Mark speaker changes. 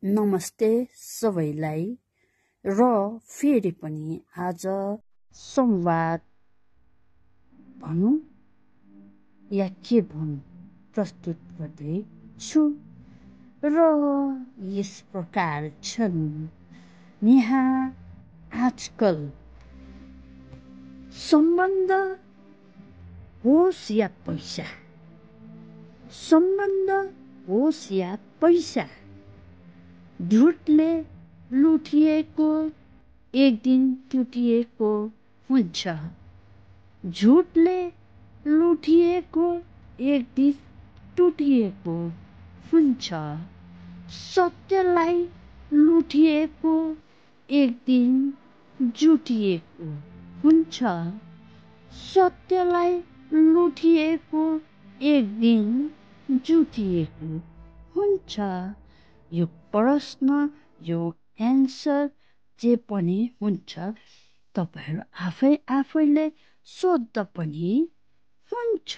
Speaker 1: नमस्ते सबैलाई र फेरि पनि आज संवाद भनौँ या के भनौँ प्रस्तुत गर्दैछु र यस प्रकार छन्। यहाँ आजकल सम्बन्ध होस् या पैसा, सम्बन्ध होस् या पैसा, झुटले लुटिएको एक दिन टुटिएको हुन्छ। झुटले लुटिएको एक दिन टुटिएको हुन्छ। सत्यलाई लुटिएको एक दिन जुटिएको हुन्छ। सत्यलाई लुटिएको एक दिन जुटिएको हुन्छ। यो प्रश्न, यो एन्सर जे पनि हुन्छ, तपाईहरु आफैले सोध्दा पनि हुन्छ।